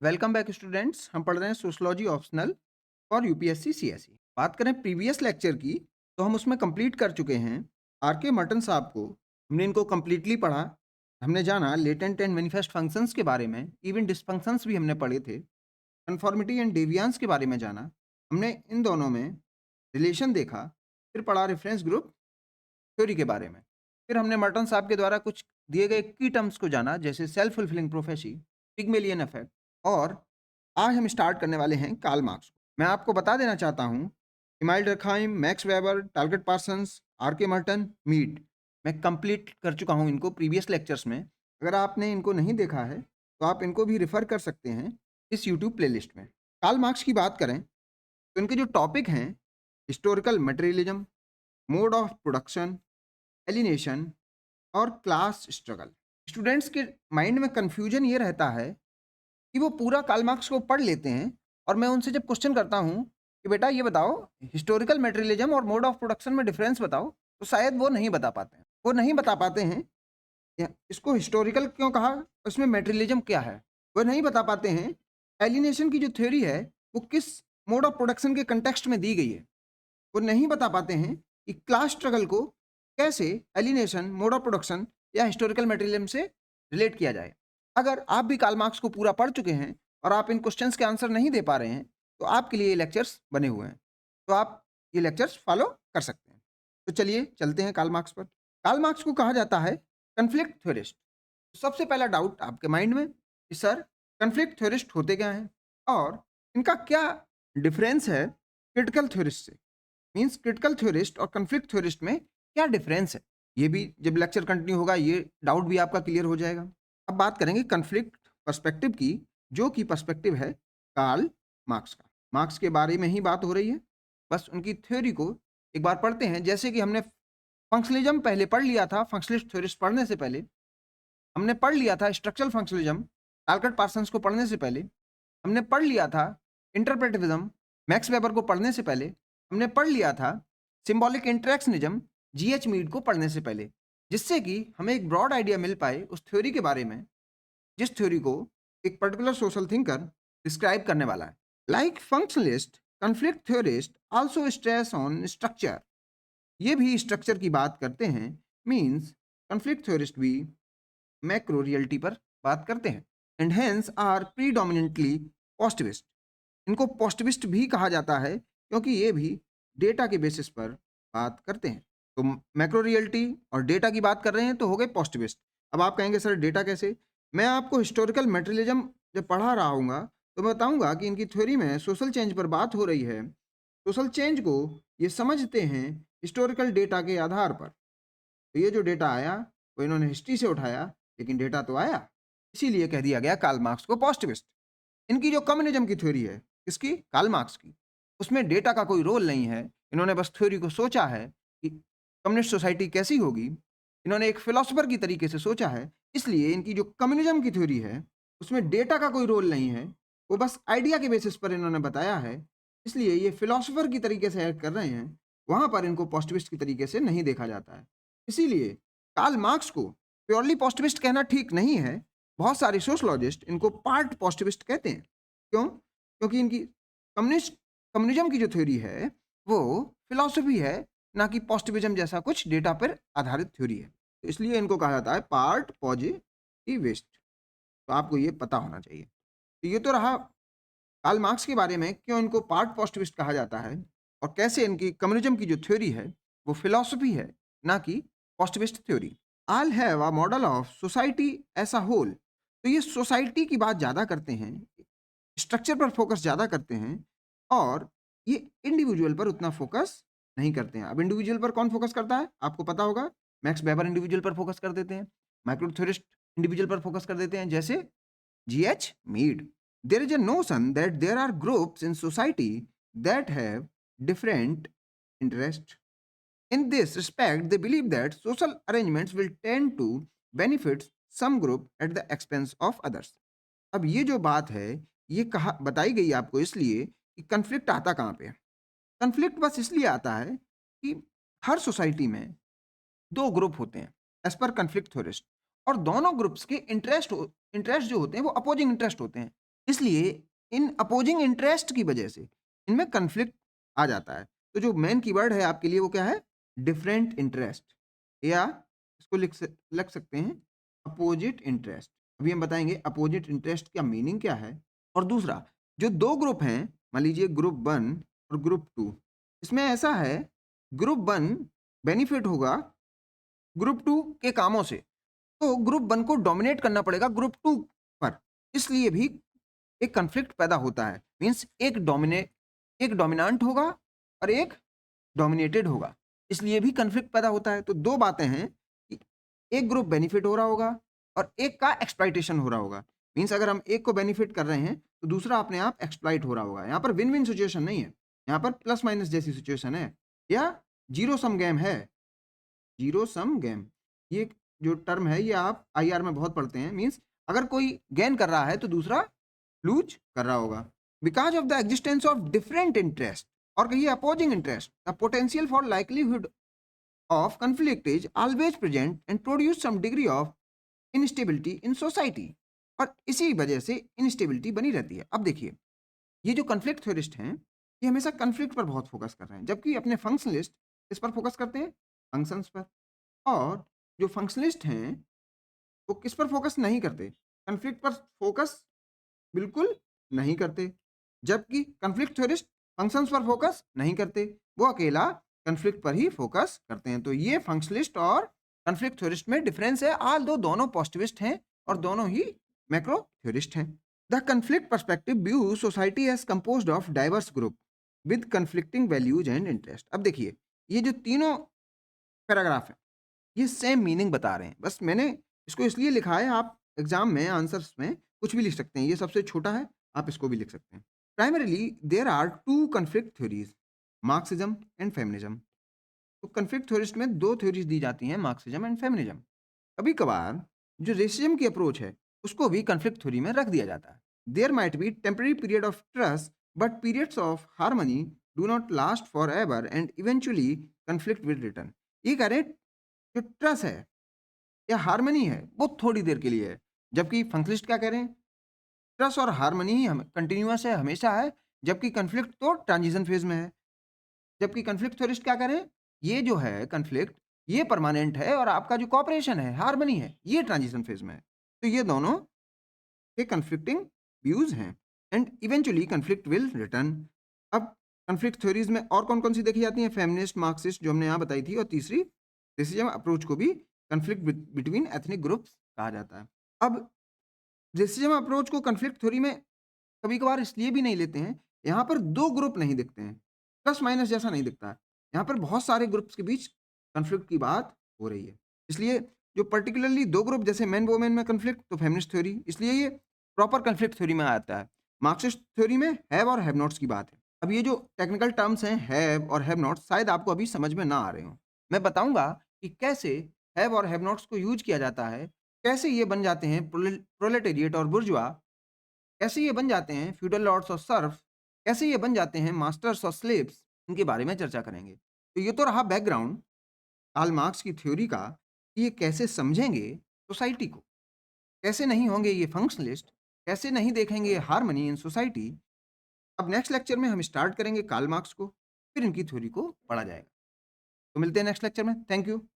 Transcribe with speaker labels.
Speaker 1: Welcome back students. हम पढ़ रहे हैं sociology optional for UPSC CSE. बात करें प्रीवियस लेक्चर की, तो हम उसमें कंप्लीट कर चुके हैं। आर के मर्टन साहब को हमने इनको कंप्लीटली पढ़ा। हमने जाना लेटेंट एंड मैनिफेस्ट फंक्शंस के बारे में, इवन डिसफंक्शंस भी हमने पढ़े थे। कन्फॉर्मिटी एंड डेविएंस के बारे में जाना। हमने इन दोनों में रिलेशन देखा। फिर पढ़ा रेफरेंस ग्रुप थ्योरी के बारे में। फिर हमने मर्टन साहब के द्वारा कुछ दिए गए की टर्म्स को जाना, जैसे self fulfilling prophecy, Pygmalion effect. और आज हम स्टार्ट करने वाले हैं कार्ल मार्क्स को। मैं आपको बता देना चाहता हूँ, Emile Durkheim, Max Weber, Talcott Parsons, R K Merton, Mead, मैं कंप्लीट कर चुका हूँ इनको प्रीवियस लेक्चर्स में। अगर आपने इनको नहीं देखा है तो आप इनको भी रिफर कर सकते हैं इस यूट्यूब प्लेलिस्ट में। कार्ल मार्क्स की बात करें तो इनके जो टॉपिक हैं, historical materialism, mode of production, alienation और क्लास स्ट्रगल। स्टूडेंट्स के माइंड में कंफ्यूजन ये रहता है कि वो पूरा कार्ल मार्क्स को पढ़ लेते हैं, और मैं उनसे जब क्वेश्चन करता हूँ कि बेटा ये बताओ हिस्टोरिकल मटेरियलिज्म और मोड ऑफ प्रोडक्शन में डिफरेंस बताओ, तो शायद वो नहीं बता पाते हैं। वो नहीं बता पाते हैं इसको हिस्टोरिकल क्यों कहा, उसमें मटेरियलिज्म क्या है। वो नहीं बता पाते हैं एलिनेशन की जो थ्योरी है वो किस मोड ऑफ प्रोडक्शन के कंटेक्स्ट में दी गई है। वो नहीं बता पाते हैं कि क्लास स्ट्रगल को कैसे एलिनेशन, मोड ऑफ प्रोडक्शन या हिस्टोरिकल मटेरियलिज्म से रिलेट किया जाए। अगर आप भी कार्ल मार्क्स को पूरा पढ़ चुके हैं और आप इन क्वेश्चंस के आंसर नहीं दे पा रहे हैं, तो आपके लिए ये लेक्चर्स बने हुए हैं। तो आप ये लेक्चर्स फॉलो कर सकते हैं। तो चलिए चलते हैं कार्ल मार्क्स पर। कार्ल मार्क्स को कहा जाता है कन्फ्लिक्ट थ्योरिस्ट। सबसे पहला डाउट आपके माइंड में कि सर कन्फ्लिक्ट थ्योरिस्ट होते क्या हैं और इनका क्या डिफरेंस है क्रिटिकल थ्योरिस्ट से। मीन्स क्रिटिकल थ्योरिस्ट और कन्फ्लिक्ट थ्योरिस्ट में क्या डिफरेंस है, ये भी जब लेक्चर कंटिन्यू होगा ये डाउट भी आपका क्लियर हो जाएगा। अब बात करेंगे कन्फ्लिक्ट पर्सपेक्टिव की, जो कि पर्सपेक्टिव है कार्ल मार्क्स का। मार्क्स के बारे में ही बात हो रही है, बस उनकी थ्योरी को एक बार पढ़ते हैं। जैसे कि हमने फंक्शनलिज्म पहले पढ़ लिया था, फंक्शनलिस्ट थ्योरिस्ट पढ़ने से पहले हमने पढ़ लिया था स्ट्रक्चरल फंक्शनलिज्म टालकट पार्सन्स को पढ़ने से पहले, हमने पढ़ लिया था इंटरप्रेटिविज्म मैक्स वेबर को पढ़ने से पहले, हमने पढ़ लिया था सिंबॉलिक इंटरेक्शनिज्म जीएच मीड को पढ़ने से पहले, जिससे कि हमें एक ब्रॉड आइडिया मिल पाए उस थ्योरी के बारे में, जिस थ्योरी को एक पर्टिकुलर सोशल थिंकर डिस्क्राइब करने वाला है। Like functionalist, conflict theorist also stress on structure, ये भी स्ट्रक्चर की बात करते हैं। मीन्स कन्फ्लिक्ट थ्योरिस्ट भी मैक्रो रियलिटी पर बात करते हैं। And hence are predominantly positivist, इनको पॉजिटिविस्ट भी कहा जाता है क्योंकि ये भी डेटा के बेसिस पर बात करते हैं। तो मैक्रो रियलिटी और डेटा की बात कर रहे हैं तो हो गए पॉजिटिविस्ट। अब आप कहेंगे सर डेटा कैसे। मैं आपको हिस्टोरिकल मटेरियलिज्म जब पढ़ा रहा हूँगा तो मैं बताऊँगा कि इनकी थ्योरी में सोशल चेंज पर बात हो रही है। सोशल चेंज को ये समझते हैं हिस्टोरिकल डेटा के आधार पर। तो ये जो डेटा आया वो इन्होंने हिस्ट्री से उठाया, लेकिन डेटा तो आया, इसीलिए कह दिया गया कार्ल मार्क्स को पॉजिटिविस्ट। इनकी जो कम्युनिज्म की थ्योरी है, किसकी, कार्ल मार्क्स की, उसमें डेटा का कोई रोल नहीं है। इन्होंने बस थ्योरी को सोचा है कि कम्युनिस्ट सोसाइटी कैसी होगी। इन्होंने एक फिलोसोफर की तरीके से सोचा है, इसलिए इनकी जो कम्युनिज्म की थ्योरी है उसमें डेटा का कोई रोल नहीं है। वो बस आइडिया के बेसिस पर इन्होंने बताया है, इसलिए ये फिलोसोफर की तरीके से एक्ट कर रहे हैं। वहां पर इनको पॉजिटिविस्ट की तरीके से नहीं देखा जाता है। इसीलिए कार्ल मार्क्स को प्योरली पॉजिटिविस्ट कहना ठीक नहीं है। बहुत सारे सोशलॉजिस्ट इनको पार्ट पॉजिटिविस्ट कहते हैं। क्यों? क्योंकि इनकी कम्युनिज्म की जो थ्योरी है वो फिलॉसफी है, ना कि पॉजिटिविज्म जैसा कुछ डेटा पर आधारित थ्योरी है। तो इसलिए इनको कहा जाता है पार्ट पॉजिटिविस्ट। तो आपको ये पता होना चाहिए। तो ये तो रहा कार्ल मार्क्स के बारे में, क्यों इनको पार्ट पॉजिटिविस्ट कहा जाता है और कैसे इनकी कम्युनिज्म की जो थ्योरी है वो फिलॉसफी है, ना कि positivist theory. I have a model of society as a whole, तो ये सोसाइटी की बात ज़्यादा करते हैं, स्ट्रक्चर पर फोकस ज़्यादा करते हैं, और ये इंडिविजुअल पर उतना फोकस नहीं करते हैं। अब इंडिविजुअल पर कौन फोकस करता है आपको पता होगा, मैक्स वेबर इंडिविजुअल पर फोकस कर देते हैं, माइक्रो थ्योरिस्ट इंडिविजुअल पर फोकस कर देते हैं, जैसे GH Mead. There is a notion that there are groups in society that have different interests. In this respect, they believe that social arrangements will tend to benefit some group at the expense of others. अब ये जो बात है, ये कहा बताई गई आपको इसलिए कि कन्फ्लिक्ट आता कहाँ पे है। कन्फ्लिक्ट बस इसलिए आता है कि हर सोसाइटी में 2 ग्रुप होते हैं एज़ पर कन्फ्लिक्ट थ्योरिस्ट, और दोनों ग्रुप्स के इंटरेस्ट जो होते हैं वो अपोजिंग इंटरेस्ट होते हैं। इसलिए इन अपोजिंग इंटरेस्ट की वजह से इनमें कन्फ्लिक्ट आ जाता है। तो जो मेन कीवर्ड है आपके लिए वो क्या है? डिफरेंट इंटरेस्ट, या इसको लिख सकते हैं अपोजिट इंटरेस्ट। अभी हम बताएँगे अपोजिट इंटरेस्ट का मीनिंग क्या है। और दूसरा, जो 2 ग्रुप हैं, मान लीजिए ग्रुप 1 और ग्रुप 2, इसमें ऐसा है, ग्रुप 1 बेनिफिट होगा ग्रुप 2 के कामों से, तो ग्रुप 1 को डोमिनेट करना पड़ेगा ग्रुप 2 पर। इसलिए भी एक कॉन्फ्लिक्ट पैदा होता है। मीन्स एक डोमिनेंट होगा और एक डोमिनेटेड होगा। इसलिए भी कॉन्फ्लिक्ट पैदा होता है। तो 2 बातें हैं कि एक ग्रुप बेनिफिट हो रहा होगा और एक का एक्सप्लॉइटेशन हो रहा होगा। मीन्स अगर हम एक को बेनिफिट कर रहे हैं, तो दूसरा अपने आप एक्सप्लॉइट हो रहा होगा। यहाँ पर विन-विन सिचुएशन नहीं है। यहाँ पर प्लस माइनस जैसी सिचुएशन है, या ज़ीरो सम गेम है। ज़ीरो सम गेम, ये जो टर्म है ये आप आईआर में बहुत पढ़ते हैं। मीन्स अगर कोई गेन कर रहा है तो दूसरा लूज कर रहा होगा। Because of the existence of different interest, और कहिए opposing interest, the potential for likelihood of conflict is always present and produce some degree of instability in society. और इसी वजह से इंस्टेबिलिटी बनी रहती है। अब देखिए, ये जो कॉन्फ्लिक्ट थ्योरिस्ट हैं, ये हमेशा कॉन्फ्लिक्ट पर बहुत फोकस कर रहे हैं, जबकि अपने फंक्शनलिस्ट इस पर फोकस करते हैं, फंक्शंस पर। और जो फंक्शनलिस्ट हैं, वो किस पर फोकस नहीं करते? कॉन्फ्लिक्ट पर फोकस बिल्कुल नहीं करते। जबकि कॉन्फ्लिक्ट थ्योरिस्ट फंक्शंस पर फोकस नहीं करते, वो अकेला कॉन्फ्लिक्ट पर ही फोकस करते हैं। तो ये फंक्शनलिस्ट और कॉन्फ्लिक्ट थ्योरिस्ट में डिफरेंस है। ऑल दो दोनों पॉजिटिविस्ट हैं और दोनों ही मैक्रो थ्योरिस्ट हैं। The conflict perspective view society as composed of diverse group with conflicting values and interest. अब देखिए, ये जो तीनों पैराग्राफ हैं, ये सेम मीनिंग बता रहे हैं। बस मैंने इसको इसलिए लिखा है, आप एग्ज़ाम में आंसर्स में कुछ भी लिख सकते हैं। ये सबसे छोटा है, आप इसको भी लिख सकते हैं। Primarily there are 2 conflict theories, Marxism and feminism. तो कॉन्फ्लिक्ट थ्योरिस्ट में 2 थ्योरीज़ दी जाती हैं, मार्क्सिज्म एंड फेमिनिज्म। कभी-कभार जो रेसिज्म की अप्रोच है, उसको भी कॉन्फ्लिक्ट थ्योरी में रख दिया जाता है। There might be temporary period of trust, but periods of harmony do not last forever and eventually conflict will return. ये कह रहे हैं, जो ट्रस्ट है या हार्मनी है, वो थोड़ी देर के लिए है। जबकि फंक्शनिस्ट क्या कह रहे हैं? ट्रस्ट और हार्मनी ही हम कंटिन्यूअस है, हमेशा है, जबकि कॉन्फ्लिक्ट तो ट्रांजिशन फेज़ में है। जबकि कॉन्फ्लिक्ट थ्योरिस्ट क्या कह रहे हैं? ये जो है कॉन्फ्लिक्ट, ये परमानेंट है और आपका जो कोऑपरेशन है, हार्मनी है, ये ट्रांजिशन फेज़ में है। तो ये दोनों के कॉन्फ्लिक्टिंग व्यूज़ हैं and eventually conflict will return. अब कॉन्फ्लिक्ट थ्योरीज़ में और कौन-कौन सी देखी जाती हैं? फेमिनिस्ट, मार्क्सिस्ट जो हमने यहाँ बताई थी, और तीसरी रेसिज्म अप्रोच को भी कॉन्फ्लिक्ट बिटवीन एथनिक ग्रुप्स कहा जाता है। अब रेसिज्म अप्रोच को कॉन्फ्लिक्ट थ्योरी में कभी-कभार इसलिए भी नहीं लेते हैं, यहाँ पर 2 ग्रुप नहीं दिखते हैं, प्लस माइनस जैसा नहीं दिखता है। यहाँ पर बहुत सारे ग्रुप्स के बीच कॉन्फ्लिक्ट की बात हो रही है। इसलिए जो पर्टिकुलरली 2 ग्रुप, जैसे मेन वुमेन में कॉन्फ्लिक्ट, तो फेमिनिस्ट थ्योरी, इसलिए ये प्रॉपर कॉन्फ्लिक्ट थ्योरी में आता है। मार्क्सिस्ट थ्योरी में हैव और हैव नॉट्स की बात है। अब ये जो टेक्निकल टर्म्स हैं, हैव और हैव नॉट्स, शायद आपको अभी समझ में ना आ रहे हों। मैं बताऊँगा कि कैसे हैव और हैव नॉट्स को यूज़ किया जाता है, कैसे ये बन जाते हैं प्रोलेटेरिएट और बुर्जुआ, कैसे ये बन जाते हैं फ्यूडल लॉर्ड्स और सर्फ, कैसे ये बन जाते हैं मास्टर्स और स्लेव्स, इनके बारे में चर्चा करेंगे। तो ये तो रहा बैकग्राउंड कार्ल मार्क्स की थ्योरी का, कि ये कैसे समझेंगे सोसाइटी को, कैसे नहीं होंगे ये फंक्शनलिस्ट, कैसे नहीं देखेंगे हार्मनी इन सोसाइटी। अब नेक्स्ट लेक्चर में हम स्टार्ट करेंगे कार्ल मार्क्स को, फिर इनकी थ्योरी को पढ़ा जाएगा। तो मिलते हैं नेक्स्ट लेक्चर में। Thank you.